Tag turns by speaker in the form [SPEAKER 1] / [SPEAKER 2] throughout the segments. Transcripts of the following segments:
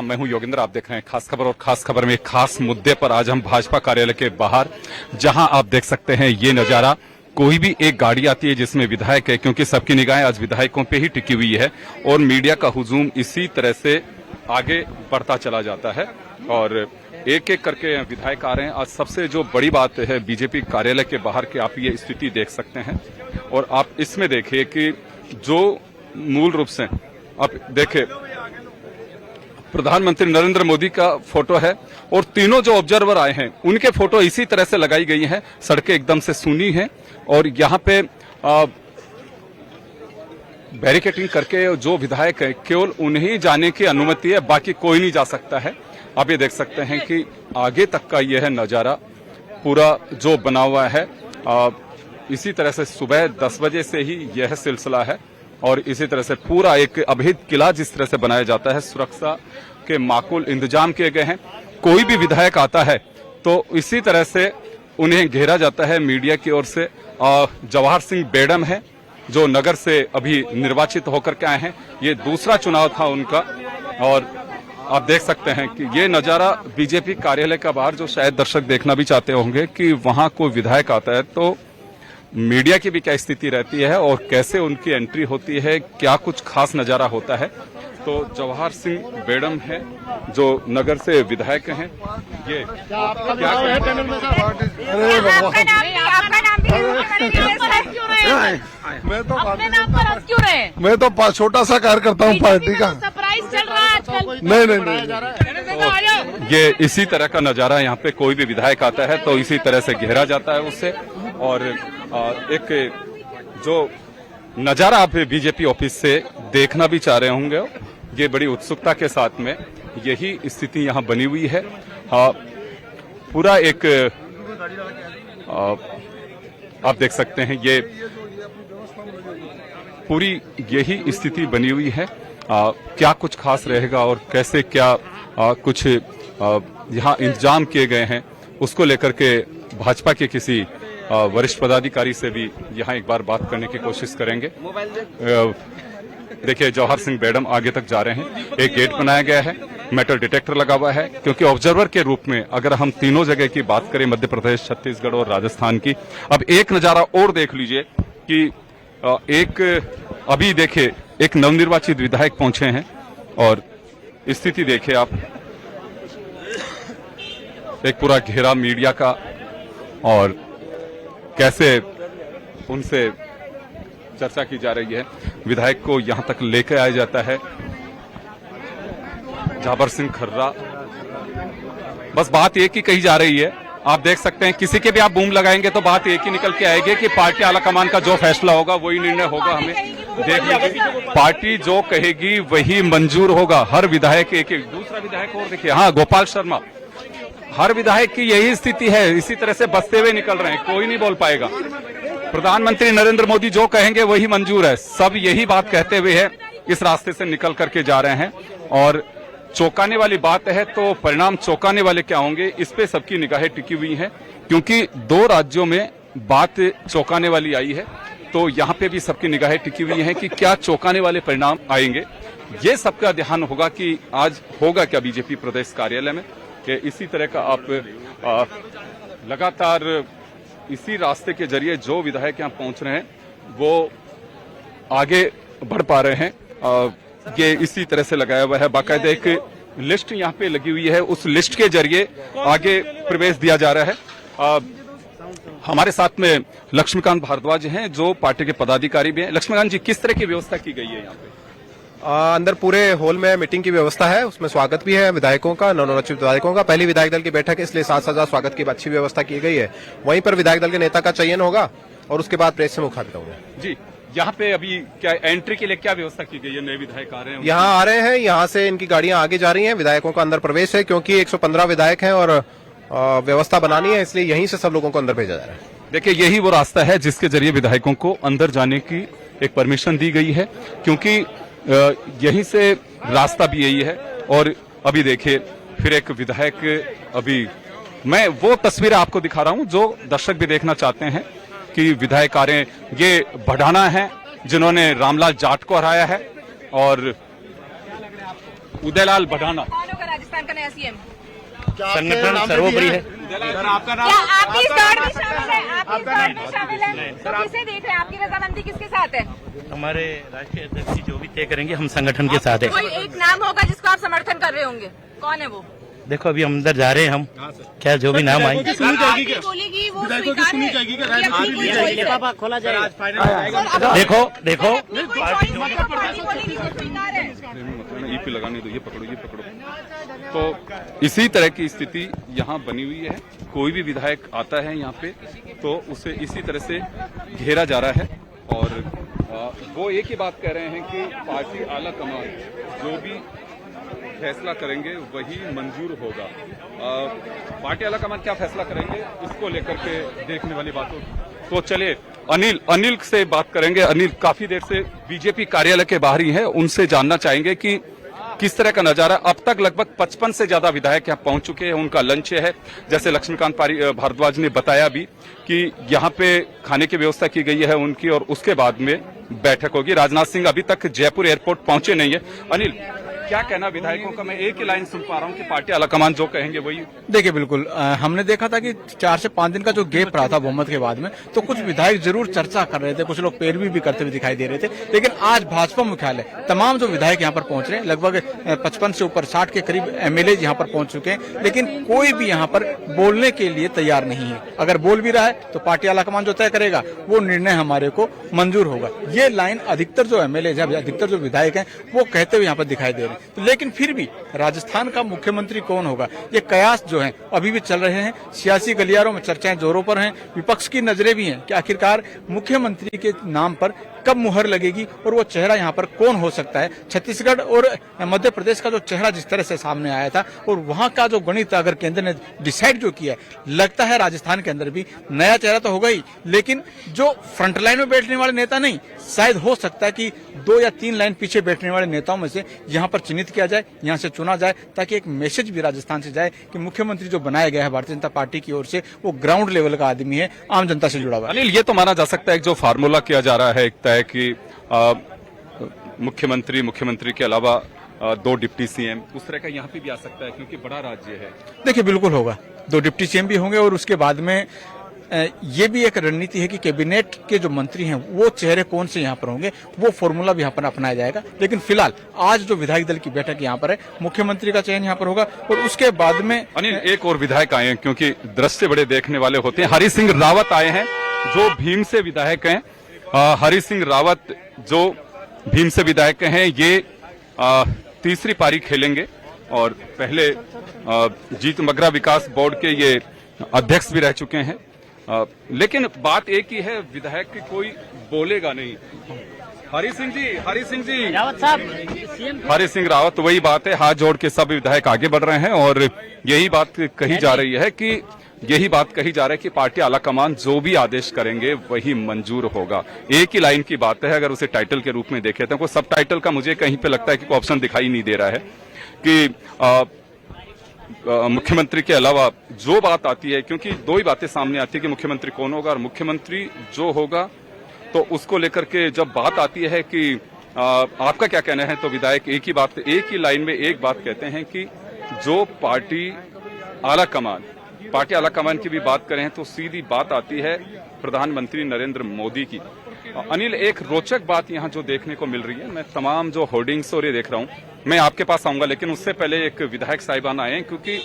[SPEAKER 1] मैं हूं योगेंद्र, आप देख रहे हैं खास खबर। और खास खबर में एक खास मुद्दे पर आज हम भाजपा कार्यालय के बाहर, जहां आप देख सकते हैं ये नजारा, कोई भी एक गाड़ी आती है जिसमें विधायक है, क्योंकि सबकी निगाहें आज विधायकों पे ही टिकी हुई है और मीडिया का हुजूम इसी तरह से आगे बढ़ता चला जाता है और एक एक करके विधायक आ रहे हैं। आज सबसे जो बड़ी बात है बीजेपी कार्यालय के बाहर की, आप ये स्थिति देख सकते हैं और आप इसमें देखिए कि जो मूल रूप से आप देखिए प्रधानमंत्री नरेंद्र मोदी का फोटो है और तीनों जो ऑब्जर्वर आए हैं उनके फोटो इसी तरह से लगाई गई हैं। सड़कें एकदम से सूनी हैं और यहाँ पे बैरिकेडिंग करके जो विधायक है केवल उन्हें जाने की अनुमति है, बाकी कोई नहीं जा सकता है। आप ये देख सकते हैं कि आगे तक का यह नजारा पूरा जो बना हुआ है, इसी तरह से सुबह 10 बजे से ही यह सिलसिला है और इसी तरह से पूरा एक अभेद किला जिस तरह से बनाया जाता है, सुरक्षा के माकूल इंतजाम किए गए हैं। कोई भी विधायक आता है तो इसी तरह से उन्हें घेरा जाता है मीडिया की ओर से। जवाहर सिंह बेडम है जो नगर से अभी निर्वाचित होकर के आए हैं, ये दूसरा चुनाव था उनका और आप देख सकते हैं कि ये नजारा बीजेपी कार्यालय का बाहर, जो शायद दर्शक देखना भी चाहते होंगे कि वहां कोई विधायक आता है तो मीडिया की भी क्या स्थिति रहती है और कैसे उनकी एंट्री होती है, क्या कुछ खास नजारा होता है। तो जवाहर सिंह बेडम है जो नगर से विधायक हैं। ये
[SPEAKER 2] मैं तो छोटा सा कार्यकर्ता हूँ पार्टी का।
[SPEAKER 3] सरप्राइज चल रहा है आजकल।
[SPEAKER 2] नहीं।
[SPEAKER 1] ये इसी तरह का नजारा, यहाँ पे कोई भी विधायक आता है तो इसी तरह से घेरा जाता है उससे। और एक जो नजारा आप बीजेपी ऑफिस से देखना भी चाह रहे होंगे, ये बड़ी उत्सुकता के साथ में यही स्थिति यहाँ बनी हुई है। पूरा एक आप देख सकते हैं ये पूरी यही स्थिति बनी हुई है। क्या कुछ खास रहेगा और कैसे क्या कुछ यहाँ इंतजाम किए गए हैं, उसको लेकर के भाजपा के किसी वरिष्ठ पदाधिकारी से भी यहाँ एक बार बात करने की कोशिश करेंगे। देखिए जवाहर सिंह बेडम आगे तक जा रहे हैं। एक गेट बनाया गया है, मेटल डिटेक्टर लगा हुआ है, क्योंकि ऑब्जर्वर के रूप में अगर हम तीनों जगह की बात करें, मध्य प्रदेश, छत्तीसगढ़ और राजस्थान की। अब एक नजारा और देख लीजिए कि एक अभी देखिए एक नवनिर्वाचित विधायक पहुंचे हैं और स्थिति देखिए आप, एक पूरा घेरा मीडिया का और कैसे उनसे चर्चा की जा रही है। विधायक को यहां तक लेकर आया जाता है। जाबर सिंह खर्रा, बस बात एक ही कही जा रही है। आप देख सकते हैं किसी के भी आप बूम लगाएंगे तो बात एक ही निकल के आएगी कि पार्टी आलाकमान का जो फैसला होगा वही निर्णय होगा। हमें देख लीजिए, पार्टी जो कहेगी वही मंजूर होगा। हर विधायक एक दूसरा विधायक और देखिए, हाँ गोपाल शर्मा, हर विधायक की यही स्थिति है, इसी तरह से बसते हुए निकल रहे हैं, कोई नहीं बोल पाएगा। प्रधानमंत्री नरेंद्र मोदी जो कहेंगे वही मंजूर है, सब यही बात कहते हुए है इस रास्ते से निकल करके जा रहे हैं। और चौंकाने वाली बात है तो परिणाम चौंकाने वाले क्या होंगे, इस पे सबकी निगाहें टिकी हुई हैं, क्योंकि 2 राज्यों में बात चौंकाने वाली आई है तो यहाँ पे भी सबकी निगाहें टिकी हुई हैं कि क्या चौंकाने वाले परिणाम आएंगे। ये सबका ध्यान होगा कि आज होगा क्या बीजेपी प्रदेश कार्यालय में, कि इसी तरह का आप लगातार इसी रास्ते के जरिए जो विधायक यहाँ पहुंच रहे हैं वो आगे बढ़ पा रहे हैं। ये इसी तरह से लगाया हुआ है, बाकायदा एक लिस्ट यहाँ पे लगी हुई है, उस लिस्ट के जरिए आगे प्रवेश दिया जा रहा है। हमारे साथ में लक्ष्मीकांत भारद्वाज हैं जो पार्टी के पदाधिकारी भी हैं। लक्ष्मीकांत जी, किस तरह की व्यवस्था की गई है यहाँ पे?
[SPEAKER 4] अंदर पूरे हॉल में मीटिंग की व्यवस्था है, उसमें स्वागत भी है विधायकों का, नवनिर्वाचित विधायकों का। पहली विधायक दल की बैठक है, इसलिए साथ साथ स्वागत की अच्छी व्यवस्था की गई है। वहीं पर विधायक दल के नेता का चयन होगा और उसके बाद प्रेस से मुखातिब होंगे।
[SPEAKER 1] जी, यहाँ पे अभी क्या एंट्री के लिए क्या व्यवस्था की गई है? नए विधायक आ रहे हैं,
[SPEAKER 4] यहाँ आ रहे हैं, यहाँ से इनकी गाड़ियां आगे जा रही हैं, विधायकों का अंदर प्रवेश है, क्योंकि 115 विधायक हैं और व्यवस्था बनानी है, इसलिए यहीं से सब लोगों को अंदर भेजा जा रहा है।
[SPEAKER 1] देखिए यही वो रास्ता है जिसके जरिए विधायकों को अंदर जाने की एक परमिशन दी गई है, क्योंकि यहीं से रास्ता भी यही है। और अभी देखिए फिर एक विधायक, अभी मैं वो तस्वीर आपको दिखा रहा हूं जो दर्शक भी देखना चाहते हैं कि विधायक आ रहे हैं। ये बढ़ाना है जिन्होंने रामलाल जाट को हराया है और उदयलाल बढ़ाना
[SPEAKER 3] राजस्थान का नया सीएम?
[SPEAKER 5] संगठन सर्वोपरि है।
[SPEAKER 3] क्या आप इस दौड़ में शामिल है? आप इस दौड़ में शामिल है तो किसे देख रहे हैं? आपकी रजामंदी किसके साथ है?
[SPEAKER 5] हमारे राष्ट्रीय अध्यक्ष जी जो भी तय करेंगे हम संगठन के साथ है।
[SPEAKER 3] कोई एक नाम होगा जिसको आप समर्थन कर रहे होंगे, कौन है वो?
[SPEAKER 5] देखो अभी हम अंदर जा रहे हैं, हम क्या जो भी नाम आएंगे
[SPEAKER 3] बोलेगी वो स्वीकार है।
[SPEAKER 5] खोला जाएगा। देखो
[SPEAKER 1] ईपी लगाने दो, ये पकड़ो। तो इसी तरह की स्थिति यहाँ बनी हुई है। कोई भी विधायक आता है यहाँ पे तो उसे इसी तरह से घेरा जा रहा है और वो एक ही बात कह रहे हैं कि पार्टी आला कमान जो भी फैसला करेंगे वही मंजूर होगा। पार्टी आला कमान क्या फैसला करेंगे इसको लेकर के देखने वाली बात होगी। तो चलिए अनिल से बात करेंगे। अनिल काफी देर से बीजेपी कार्यालय के बाहर ही है, उनसे जानना चाहेंगे कि किस तरह का नजारा। अब तक लगभग 55 से ज्यादा विधायक यहाँ पहुंच चुके हैं, उनका लंच है। जैसे लक्ष्मीकांत भारद्वाज ने बताया भी कि यहाँ पे खाने की व्यवस्था की गई है उनकी और उसके बाद में बैठक होगी। राजनाथ सिंह अभी तक जयपुर एयरपोर्ट पहुंचे नहीं है। अनिल, क्या कहना विधायकों का? मैं एक ही लाइन सुन पा रहा हूँ कि पार्टी आलाकमान जो कहेंगे वही।
[SPEAKER 6] देखिए बिल्कुल, हमने देखा था कि 4 से 5 दिन का जो गैप रहा था बहुमत के बाद में, तो कुछ विधायक जरूर चर्चा कर रहे थे, कुछ लोग पैरवी भी करते हुए दिखाई दे रहे थे। लेकिन आज भाजपा मुख्यालय तमाम जो विधायक यहाँ पर पहुंच रहे हैं, लगभग 55 से ऊपर 60 के करीब एमएलए यहाँ पर पहुंच चुके हैं, लेकिन कोई भी यहाँ पर बोलने के लिए तैयार नहीं है। अगर बोल भी रहा है तो पार्टी आलाकमान जो तय करेगा वो निर्णय हमारे को मंजूर होगा। ये लाइन अधिकतर जो एमएलए है, अधिकतर जो विधायक हैं वो कहते हुए यहाँ पर दिखाई दे रहे हैं। तो लेकिन फिर भी राजस्थान का मुख्यमंत्री कौन होगा, ये कयास जो हैं अभी भी चल रहे हैं। सियासी गलियारों में चर्चाएं जोरों पर हैं, विपक्ष की नजरें भी हैं कि आखिरकार मुख्यमंत्री के नाम पर कब मुहर लगेगी और वो चेहरा यहाँ पर कौन हो सकता है। छत्तीसगढ़ और मध्य प्रदेश का जो चेहरा जिस तरह से सामने आया था और वहां का जो गणित अगर केंद्र ने डिसाइड जो किया है, लगता है राजस्थान के अंदर भी नया चेहरा तो होगा ही, लेकिन जो फ्रंट लाइन में बैठने वाले नेता नहीं, शायद हो सकता है कि 2 या 3 लाइन पीछे बैठने वाले नेताओं में से यहाँ पर चिन्हित किया जाए, यहाँ से चुना जाए, ताकि एक मैसेज भी राजस्थान से जाए कि मुख्यमंत्री जो बनाया गया है भारतीय जनता पार्टी की ओर से वो ग्राउंड लेवल का आदमी है, आम जनता से जुड़ा हुआ।
[SPEAKER 1] अनिल, ये तो माना जा सकता है जो फार्मूला किया जा रहा है एक कि मुख्यमंत्री के अलावा 2 डिप्टी सीएम, उस तरह का यहाँ पे भी आ सकता है क्योंकि बड़ा राज्य है।
[SPEAKER 6] देखिए बिल्कुल होगा, 2 डिप्टी सीएम भी होंगे और उसके बाद में ये भी एक रणनीति है कि कैबिनेट के जो मंत्री हैं वो चेहरे कौन से यहाँ पर होंगे, वो फॉर्मूला भी यहाँ पर अपनाया जाएगा। लेकिन फिलहाल आज जो विधायक दल की बैठक यहाँ पर है, मुख्यमंत्री का चयन यहाँ पर होगा और उसके बाद में
[SPEAKER 1] अनिल एक और विधायक आए हैं क्योंकि दृश्य बड़े देखने वाले होते हैं। हरि सिंह रावत आए हैं जो भीम से विधायक हैं। हरि सिंह रावत जो भीम से विधायक हैं, ये तीसरी पारी खेलेंगे और पहले जीत मगरा विकास बोर्ड के ये अध्यक्ष भी रह चुके हैं। लेकिन बात एक ही है, विधायक की कोई बोलेगा नहीं। हरि सिंह जी
[SPEAKER 5] रावत साहब,
[SPEAKER 1] हरि सिंह रावत, वही बात है, हाथ जोड़ के सब विधायक आगे बढ़ रहे हैं और यही बात कही जा रही है कि पार्टी आलाकमान जो भी आदेश करेंगे वही मंजूर होगा। एक ही लाइन की बात है, अगर उसे टाइटल के रूप में देखे तो सब टाइटल का मुझे कहीं पे लगता है कि कोई ऑप्शन दिखाई नहीं दे रहा है कि मुख्यमंत्री के अलावा जो बात आती है, क्योंकि 2 ही बातें सामने आती है कि मुख्यमंत्री कौन होगा और मुख्यमंत्री जो होगा तो उसको लेकर के जब बात आती है कि आपका क्या कहना है, तो विधायक एक ही लाइन में एक बात कहते हैं कि जो पार्टी आला कमान की भी बात करें तो सीधी बात आती है प्रधानमंत्री नरेंद्र मोदी की। अनिल, एक रोचक बात यहाँ जो देखने को मिल रही है, मैं तमाम जो होर्डिंग्स और ये देख रहा हूँ, मैं आपके पास आऊंगा लेकिन उससे पहले एक विधायक साहिबान आए हैं क्योंकि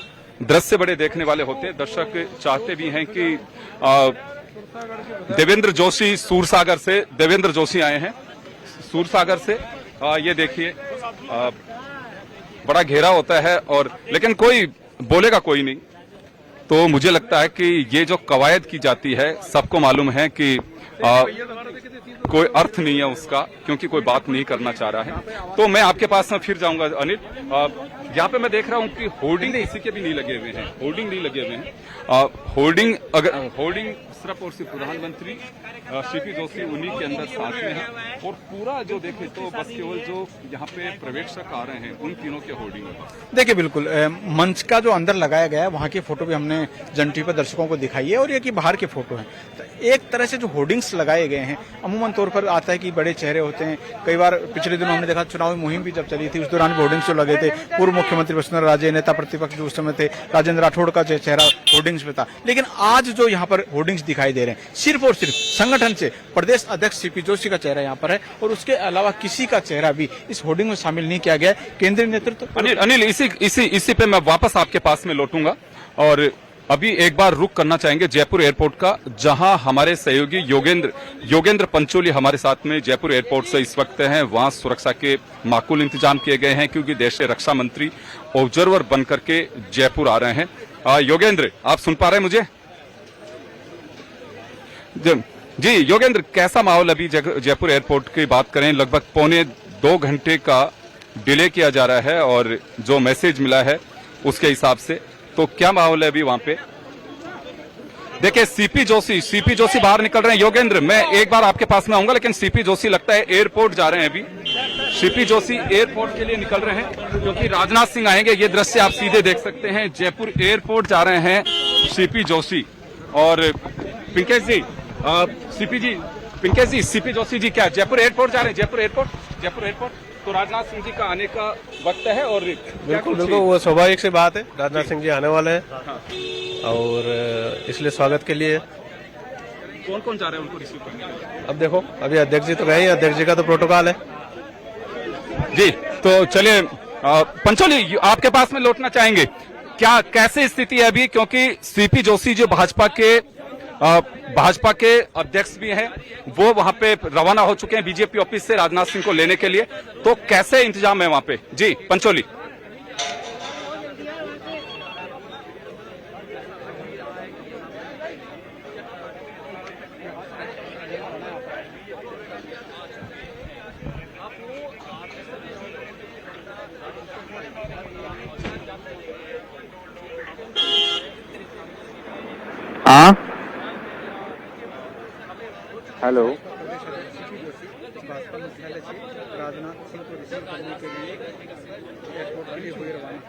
[SPEAKER 1] दृश्य बड़े देखने वाले होते हैं। दर्शक चाहते भी हैं कि देवेंद्र जोशी सूरसागर से देवेंद्र जोशी आए हैं सूरसागर से। ये देखिए बड़ा घेरा होता है और लेकिन कोई बोलेगा कोई नहीं। तो मुझे लगता है कि ये जो कवायद की जाती है, सबको मालूम है कि कोई अर्थ नहीं है उसका, क्योंकि कोई बात नहीं करना चाह रहा है। तो मैं आपके पास फिर जाऊंगा अनिल। यहाँ पे मैं देख रहा हूँ कि होर्डिंग किसी के भी नहीं लगे हुए हैं, होर्डिंग सिर्फ और सिर्फ प्रधानमंत्री सीपी जोशी उन्हीं के अंदर साथ में है और पूरा जो देखे तो बस केवल जो यहाँ पे प्रवेशक आ रहे हैं उन तीनों के होर्डिंग है।
[SPEAKER 6] देखिए बिल्कुल, मंच का जो अंदर लगाया गया है वहाँ की फोटो भी हमने जन टीवी पर दर्शकों को दिखाई है और ये की बाहर की फोटो है। एक तरह से जो होर्डिंग्स लगाए गए हैं, अमूमन तौर पर आता है कि बड़े चेहरे होते हैं। कई बार पिछले दिनों हमने देखा चुनावी मुहिम भी जब चली थी उस दौरान भी होर्डिंग्स जो लगे थे, पूर्व मुख्यमंत्री वसुंधरा राजे, नेता प्रतिपक्ष जो उस समय थे राजेंद्र राठौड़ का चेहरा होर्डिंग्स पे था। लेकिन आज जो यहाँ पर होर्डिंग्स दिखाई दे रहे हैं सिर्फ और सिर्फ संगठन से प्रदेश अध्यक्ष सीपी जोशी का चेहरा यहाँ पर है और उसके अलावा किसी का चेहरा भी इस होर्डिंग में शामिल नहीं किया गया है। केंद्रीय नेतृत्व
[SPEAKER 1] अनिल इसी पे मैं वापस आपके पास में लौटूंगा और अभी एक बार रुक करना चाहेंगे जयपुर एयरपोर्ट का, जहां हमारे सहयोगी योगेंद्र पंचोली हमारे साथ में जयपुर एयरपोर्ट से इस वक्त हैं। वहां सुरक्षा के माकूल इंतजाम किए गए हैं क्योंकि देश के रक्षा मंत्री ऑब्जर्वर बनकर के जयपुर आ रहे हैं। योगेंद्र, आप सुन पा रहे हैं मुझे? जी योगेंद्र, कैसा माहौल अभी जयपुर एयरपोर्ट की बात करें? लगभग 1.25 घंटे का डिले किया जा रहा है और जो मैसेज मिला है उसके हिसाब से तो क्या माहौल है अभी वहां पे? देखिए सीपी जोशी बाहर निकल रहे हैं। योगेंद्र, मैं एक बार आपके पास में आऊंगा, लेकिन सीपी जोशी लगता है एयरपोर्ट जा रहे हैं अभी। सीपी जोशी एयरपोर्ट के लिए निकल रहे हैं क्योंकि राजनाथ सिंह आएंगे। ये दृश्य आप सीधे देख सकते हैं, जयपुर एयरपोर्ट जा रहे हैं सीपी जोशी। और पिंकेश जी, सीपी जोशी जी क्या जयपुर एयरपोर्ट जा रहे हैं? जयपुर एयरपोर्ट तो राजनाथ सिंह जी का आने का वक्त है और
[SPEAKER 4] बिल्कुल वो स्वाभाविक सी बात है, राजनाथ सिंह जी आने वाले हैं और इसलिए स्वागत के लिए
[SPEAKER 1] कौन कौन जा रहे हैं उनको रिसीव करने?
[SPEAKER 4] अब देखो, अभी अध्यक्ष जी तो गए, अध्यक्ष जी का तो प्रोटोकॉल है
[SPEAKER 1] जी। तो चलिए पंचोली, आपके पास में लौटना चाहेंगे, क्या कैसे स्थिति है अभी? क्योंकि सीपी जोशी जो भाजपा के अध्यक्ष भी हैं, वो वहां पे रवाना हो चुके हैं बीजेपी ऑफिस से राजनाथ सिंह को लेने के लिए। तो कैसे इंतजाम है वहां पे? जी पंचोली।
[SPEAKER 7] हाँ हेलो,
[SPEAKER 6] राजनाथ सिंह को रिसीव करने के लिए एयरपोर्ट के लिए हुए रवाना।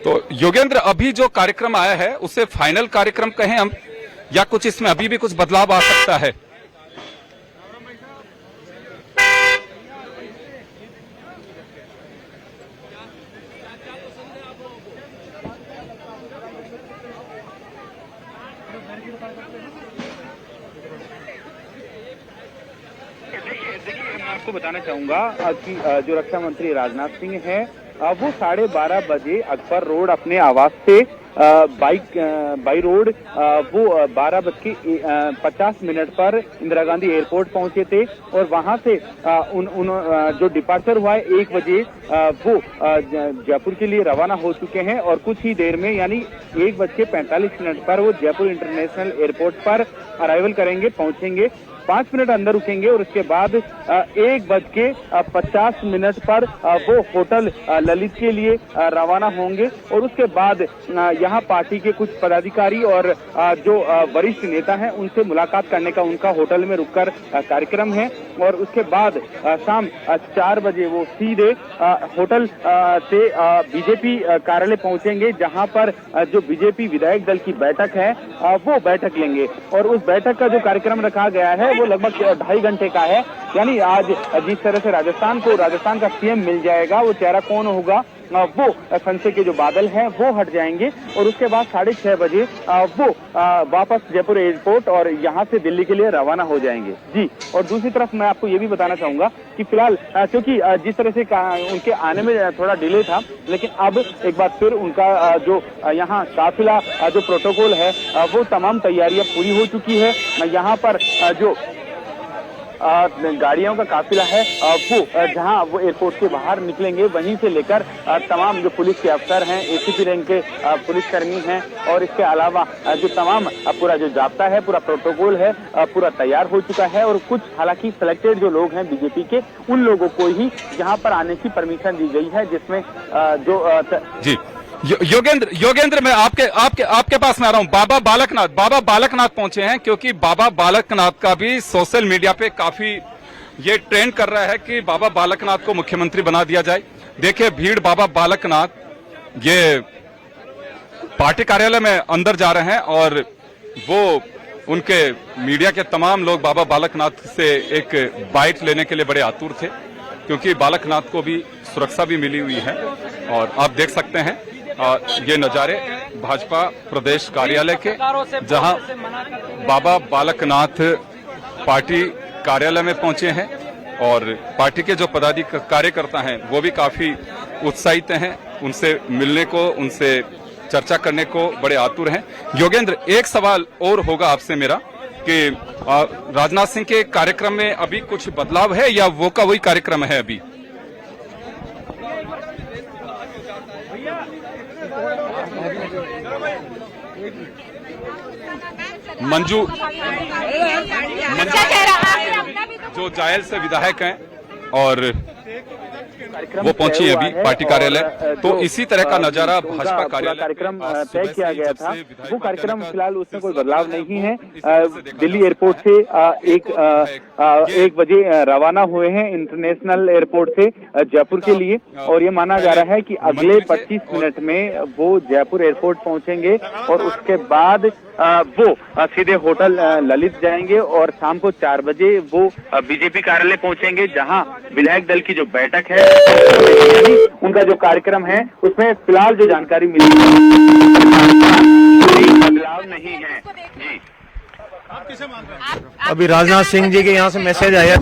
[SPEAKER 1] तो योगेंद्र, अभी जो कार्यक्रम आया है उसे फाइनल कार्यक्रम कहें हम, या कुछ इसमें अभी भी कुछ बदलाव आ सकता है?
[SPEAKER 7] मैं आपको बताना चाहूंगा कि जो रक्षा मंत्री राजनाथ सिंह हैं वो 12:30 बजे अकबर रोड अपने आवास से बाई रोड वो 12:50 पर इंदिरा गांधी एयरपोर्ट पहुंचे थे और वहां से जो डिपार्चर हुआ है 1 बजे वो जयपुर के लिए रवाना हो चुके हैं और कुछ ही देर में यानी 1:45 पर वो जयपुर इंटरनेशनल एयरपोर्ट पर अराइवल करेंगे, पहुंचेंगे। 5 मिनट अंदर रुकेंगे और उसके बाद 1:50 पर वो होटल ललित के लिए रवाना होंगे और उसके बाद यहाँ पार्टी के कुछ पदाधिकारी और जो वरिष्ठ नेता हैं उनसे मुलाकात करने का उनका होटल में रुककर कार्यक्रम है और उसके बाद शाम 4 बजे वो सीधे होटल से बीजेपी कार्यालय पहुंचेंगे, जहां पर जो बीजेपी विधायक दल की बैठक है वो बैठक लेंगे और उस बैठक का जो कार्यक्रम रखा गया है वो लगभग 2.5 घंटे का है। यानी आज जिस तरह से राजस्थान का सीएम मिल जाएगा, वो चेहरा कौन होगा वो संशय के जो बादल हैं वो हट जाएंगे और उसके बाद 6:30 बजे वो वापस जयपुर एयरपोर्ट और यहाँ से दिल्ली के लिए रवाना हो जाएंगे। जी, और दूसरी तरफ मैं आपको ये भी बताना चाहूंगा कि फिलहाल क्योंकि जिस तरह से उनके आने में थोड़ा डिले था, लेकिन अब एक बार फिर उनका जो यहाँ काफिला जो प्रोटोकॉल है वो तमाम तैयारियां पूरी हो चुकी है। यहाँ पर जो गाड़ियों का काफिला है वो जहां वो एयरपोर्ट के बाहर निकलेंगे, वहीं से लेकर तमाम जो पुलिस के अफसर हैं, एसीपी रैंक के पुलिसकर्मी हैं और इसके अलावा जो तमाम पूरा जो जाब्ता है, पूरा प्रोटोकॉल है पूरा तैयार हो चुका है और कुछ हालांकि सिलेक्टेड जो लोग हैं बीजेपी के, उन लोगों को ही यहाँ पर आने की परमिशन दी गई है, जिसमें
[SPEAKER 1] जी योगेंद्र मैं आपके पास में आ रहा हूँ। बाबा बालकनाथ पहुंचे हैं क्योंकि बाबा बालकनाथ का भी सोशल मीडिया पे काफी ये ट्रेंड कर रहा है कि बाबा बालकनाथ को मुख्यमंत्री बना दिया जाए। देखिए भीड़ बाबा बालकनाथ ये पार्टी कार्यालय में अंदर जा रहे हैं और वो उनके मीडिया के तमाम लोग बाबा बालकनाथ से एक बाइट लेने के लिए बड़े आतुर थे, क्योंकि बालकनाथ को भी सुरक्षा भी मिली हुई है। और आप देख सकते हैं ये नजारे भाजपा प्रदेश कार्यालय के, जहां बाबा बालकनाथ पार्टी कार्यालय में पहुंचे हैं और पार्टी के जो पदाधिकारी कार्यकर्ता हैं वो भी काफी उत्साहित हैं, उनसे मिलने को, उनसे चर्चा करने को बड़े आतुर हैं। योगेंद्र, एक सवाल और होगा आपसे मेरा कि राजनाथ सिंह के कार्यक्रम में अभी कुछ बदलाव है या वो का वही कार्यक्रम है अभी? मंजू जो जायल से विधायक हैं और वो पहुंची है अभी पार्टी कार्यालय, तो इसी तरह का नजारा भाजपा कार्यालय
[SPEAKER 7] कार्यक्रम तय किया गया था वो कार्यक्रम फिलहाल उसमें कोई बदलाव नहीं है। दिल्ली एयरपोर्ट से एक बजे रवाना हुए हैं इंटरनेशनल एयरपोर्ट से जयपुर के लिए, और ये माना जा रहा है कि अगले 25 मिनट में वो जयपुर एयरपोर्ट पहुंचेंगे और उसके बाद वो सीधे होटल ललित जाएंगे और शाम को 4 बजे वो बीजेपी कार्यालय पहुंचेंगे, जहां विधायक दल की जो बैठक है यानी उनका जो कार्यक्रम है उसमें फिलहाल जो जानकारी मिली कोई बदलाव नहीं है। जी
[SPEAKER 8] अभी राजनाथ सिंह जी के यहाँ से मैसेज आया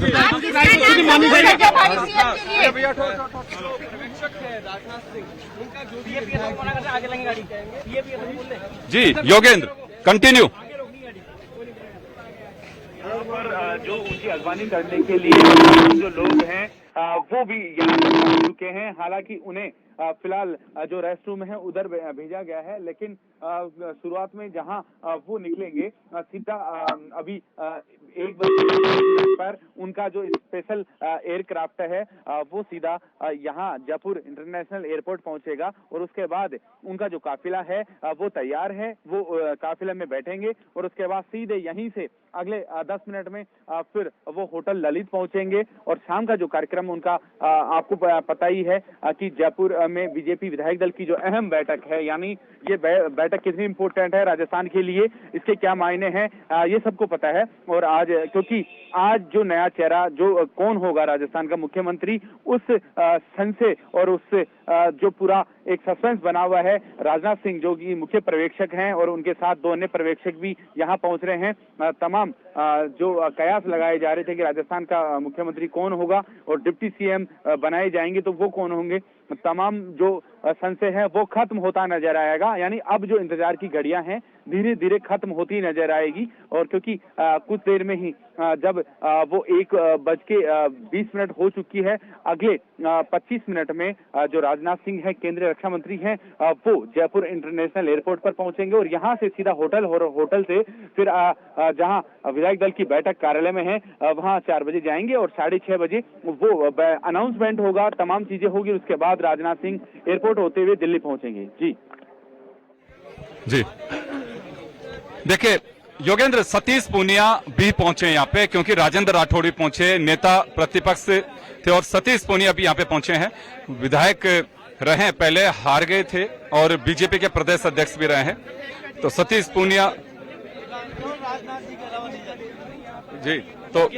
[SPEAKER 1] जी योगेंद्र कंटिन्यू।
[SPEAKER 7] जो उनकी अगवानी करने के लिए जो लोग हैं वो भी यहाँ पहुंच चुके हैं। हालांकि उन्हें फिलहाल जो रेस्ट रूम है उधर भेजा गया है, लेकिन शुरुआत में जहां वो निकलेंगे सीधा अभी 1 बजे पर उनका जो स्पेशल एयरक्राफ्ट है वो सीधा यहाँ जयपुर इंटरनेशनल एयरपोर्ट पहुंचेगा और उसके बाद उनका जो काफिला है वो तैयार है, वो काफिले में बैठेंगे और उसके बाद सीधे यहीं से अगले 10 मिनट में फिर वो होटल ललित पहुंचेंगे। और शाम का जो कार्यक्रम उनका आपको पता ही है कि जयपुर में बीजेपी विधायक दल की जो अहम बैठक है, यानी ये बैठक कितनी इंपॉर्टेंट है राजस्थान के लिए, इसके क्या मायने हैं, ये सबको पता है। और आज क्योंकि आज जो नया चेहरा जो कौन होगा राजस्थान का मुख्यमंत्री, उस संशय और उस जो पूरा एक सस्पेंस बना हुआ है, राजनाथ सिंह जो कि मुख्य पर्यवेक्षक हैं और उनके साथ 2 अन्य पर्यवेक्षक भी यहाँ पहुंच रहे हैं। तमाम जो कयास लगाए जा रहे थे कि राजस्थान का मुख्यमंत्री कौन होगा और डिप्टी सीएम बनाए जाएंगे तो वो कौन होंगे, तमाम जो संशय है वो खत्म होता नजर आएगा। यानी अब जो इंतजार की घड़ियां हैं धीरे धीरे खत्म होती नजर आएगी। और क्योंकि कुछ देर में ही जब वो 1:20 हो चुकी है, अगले 25 मिनट में जो राजनाथ सिंह है केंद्रीय रक्षा मंत्री हैं वो जयपुर इंटरनेशनल एयरपोर्ट पर पहुंचेंगे और यहां से सीधा होटल से फिर जहां विधायक दल की बैठक कार्यालय में है वहां 4 बजे जाएंगे और 6:30 बजे वो अनाउंसमेंट होगा, तमाम चीजें होगी। उसके बाद राजनाथ सिंह एयरपोर्ट होते हुए दिल्ली पहुंचेंगे। जी
[SPEAKER 1] देखिए योगेंद्र, सतीश पूनिया भी पहुंचे यहाँ पे, क्योंकि राजेंद्र राठौड़ भी पहुंचे, नेता प्रतिपक्ष थे और सतीश पूनिया भी यहाँ पे पहुंचे हैं। विधायक रहे, पहले हार गए थे और बीजेपी के प्रदेश अध्यक्ष भी रहे हैं। तो सतीश पूनिया जी, तो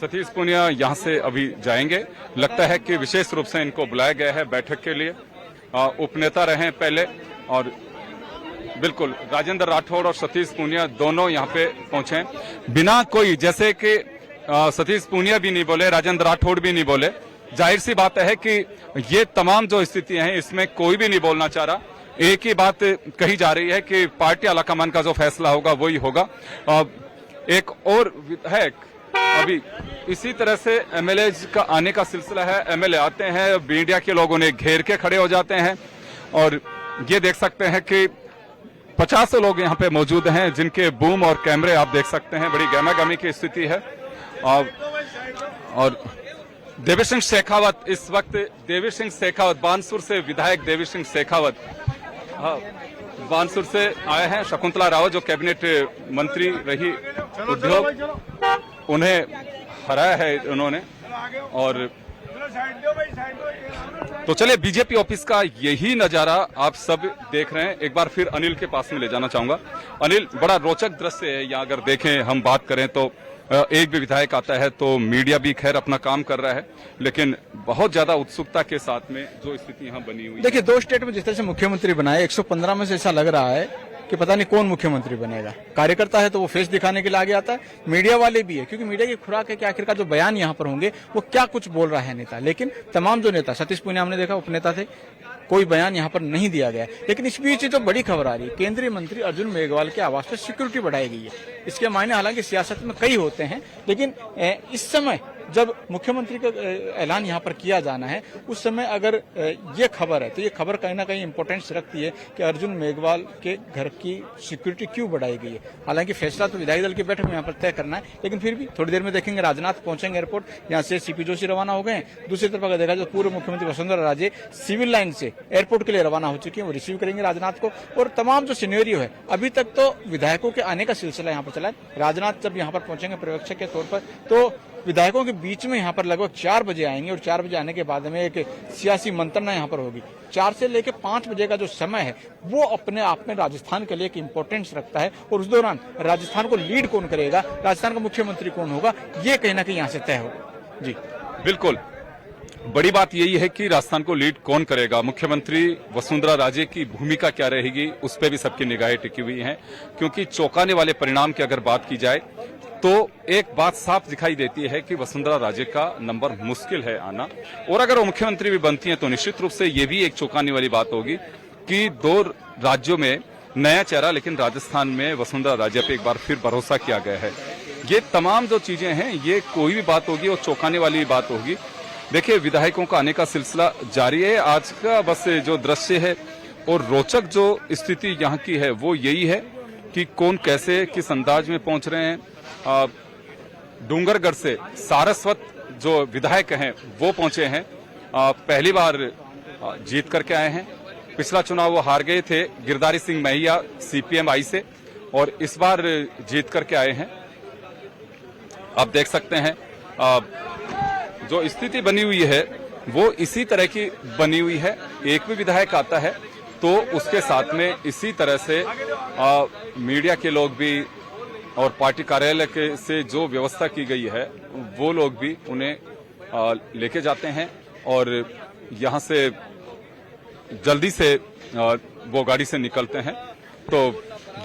[SPEAKER 1] सतीश पूनिया यहाँ से अभी जाएंगे। लगता है कि विशेष रूप से इनको बुलाया गया है बैठक के लिए। उपनेता रहे पहले और बिल्कुल राजेंद्र राठौड़ और सतीश पूनिया दोनों यहाँ पे पहुंचे बिना कोई, जैसे कि सतीश पूनिया भी नहीं बोले, राजेंद्र राठौड़ भी नहीं बोले। जाहिर सी बात है कि ये तमाम जो स्थितियां हैं इसमें कोई भी नहीं बोलना चाह रहा। एक ही बात कही जा रही है कि पार्टी आलाकमान का जो फैसला होगा वही होगा। एक और विधायक अभी इसी तरह से एमएलए का आने का सिलसिला है। एमएलए आते हैं, मीडिया के लोग उन्हें घेर के खड़े हो जाते हैं और ये देख सकते हैं कि 50 लोग यहाँ पे मौजूद हैं जिनके बूम और कैमरे आप देख सकते हैं। बड़ी गहमागहमी की स्थिति है। और देवी सिंह शेखावत इस वक्त, देवी सिंह शेखावत बानसूर से विधायक देवी सिंह शेखावत बानसूर से आए हैं। शकुंतला रावत जो कैबिनेट मंत्री रही उद्योग, उन्हें हराया है उन्होंने। और तो चलिए, बीजेपी ऑफिस का यही नजारा आप सब देख रहे हैं। एक बार फिर अनिल के पास में ले जाना चाहूंगा। अनिल, बड़ा रोचक दृश्य है यहाँ। अगर देखें, हम बात करें तो एक भी विधायक आता है तो मीडिया भी खैर अपना काम कर रहा है, लेकिन बहुत ज्यादा उत्सुकता के साथ में जो स्थिति यहाँ बनी हुई है।
[SPEAKER 6] देखिए, 2 स्टेट में जिस तरह से मुख्यमंत्री बनाए, 115 में से ऐसा लग रहा है कि पता नहीं कौन मुख्यमंत्री बनेगा। कार्यकर्ता है तो वो फेस दिखाने के लिए आगे आता है, मीडिया वाले भी है, क्योंकि मीडिया की खुराक है कि आखिरकार जो बयान यहाँ पर होंगे वो क्या कुछ बोल रहा है नेता। लेकिन तमाम जो नेता, सतीश पूनिया हमने देखा उपनेता थे, कोई बयान यहाँ पर नहीं दिया गया। लेकिन इस बीच जो बड़ी खबर आ रही है, केंद्रीय मंत्री अर्जुन मेघवाल के आवास पर सिक्योरिटी बढ़ाई गई है। इसके मायने हालांकि सियासत में कई होते हैं, लेकिन इस समय जब मुख्यमंत्री का ऐलान यहाँ पर किया जाना है, उस समय अगर ये खबर है तो ये खबर कहीं ना कहीं इंपॉर्टेंस रखती है कि अर्जुन मेघवाल के घर की सिक्योरिटी क्यों बढ़ाई गई है। हालांकि फैसला तो विधायक दल की बैठक में यहाँ पर तय करना है, लेकिन फिर भी थोड़ी देर में देखेंगे राजनाथ पहुंचेंगे एयरपोर्ट, यहाँ से सीपी जोशी रवाना हो गए। दूसरी तरफ अगर देखा जाए, पूर्व मुख्यमंत्री वसुंधरा राजे सिविल लाइन से एयरपोर्ट के लिए रवाना हो चुकी है, वो रिसीव करेंगे राजनाथ को। और तमाम जो सिनेरियो है, अभी तक तो विधायकों के आने का सिलसिला यहाँ पर चला है। राजनाथ जब यहाँ पर पहुंचेंगे पर्यवेक्षक के तौर पर, तो विधायकों के बीच में यहाँ पर लगभग 4 बजे आएंगे, और 4 बजे आने के बाद में एक सियासी मंत्रणा यहाँ पर होगी। 4 से लेकर 5 बजे का जो समय है वो अपने आप में राजस्थान के लिए एक इम्पोर्टेंस रखता है, और उस दौरान राजस्थान को लीड कौन करेगा, राजस्थान का मुख्यमंत्री कौन होगा, ये कहीं ना कहीं यहाँ से तय होगा। जी
[SPEAKER 1] बिल्कुल, बड़ी बात यही है कि राजस्थान को लीड कौन करेगा, मुख्यमंत्री वसुंधरा राजे की भूमिका क्या रहेगी, उस पर भी सबकी निगाहें टिकी हुई हैं। क्योंकि चौंकाने वाले परिणाम की अगर बात की जाए तो एक बात साफ दिखाई देती है कि वसुंधरा राजे का नंबर मुश्किल है आना, और अगर वो मुख्यमंत्री भी बनती हैं तो निश्चित रूप से ये भी एक चौंकाने वाली बात होगी कि 2 राज्यों में नया चेहरा, लेकिन राजस्थान में वसुंधरा राजे पे एक बार फिर भरोसा किया गया है। ये तमाम जो चीजें हैं, ये कोई भी बात होगी और चौंकाने वाली बात होगी। देखिए, विधायकों का आने का सिलसिला जारी है। आज का बस जो दृश्य है और रोचक जो स्थिति यहाँ की है वो यही है कि कौन कैसे किस अंदाज में पहुंच रहे हैं। डूंगरगढ़ से सारस्वत जो विधायक हैं वो पहुंचे हैं, पहली बार जीत करके आए हैं। पिछला चुनाव वो हार गए थे गिरधारी सिंह मैया CPM-I से, और इस बार जीत करके आए हैं। आप देख सकते हैं जो स्थिति बनी हुई है वो इसी तरह की बनी हुई है। एक भी विधायक आता है तो उसके साथ में इसी तरह से मीडिया के लोग भी और पार्टी कार्यालय के से जो व्यवस्था की गई है वो लोग भी उन्हें लेके जाते हैं, और यहाँ से जल्दी से वो गाड़ी से निकलते हैं। तो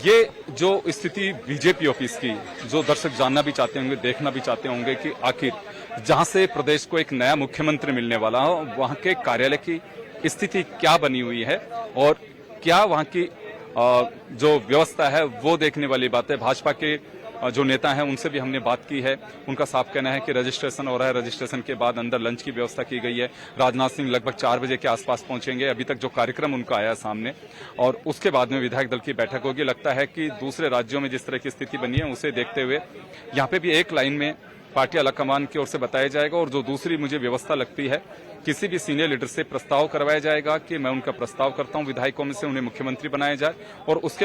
[SPEAKER 1] ये जो स्थिति बीजेपी ऑफिस की, जो दर्शक जानना भी चाहते होंगे, देखना भी चाहते होंगे कि आखिर जहां से प्रदेश को एक नया मुख्यमंत्री मिलने वाला हो, वहां के कार्यालय की स्थिति क्या बनी हुई है और क्या वहां की जो व्यवस्था है वो देखने वाली बात है। भाजपा के जो नेता हैं उनसे भी हमने बात की है, उनका साफ कहना है कि रजिस्ट्रेशन हो रहा है, रजिस्ट्रेशन के बाद अंदर लंच की व्यवस्था की गई है। राजनाथ सिंह लगभग 4 बजे के आसपास पहुंचेंगे, अभी तक जो कार्यक्रम उनका आया सामने, और उसके बाद में विधायक दल की बैठक होगी। लगता है कि दूसरे राज्यों में जिस तरह की स्थिति बनी है उसे देखते हुए यहाँ पे भी एक लाइन में पार्टी आलाकमान की ओर से बताया जाएगा, और जो दूसरी मुझे व्यवस्था लगती है, किसी भी सीनियर लीडर से प्रस्ताव करवाया जाएगा कि मैं उनका प्रस्ताव करता हूं विधायकों में से उन्हें मुख्यमंत्री बनाया जाए, और उसके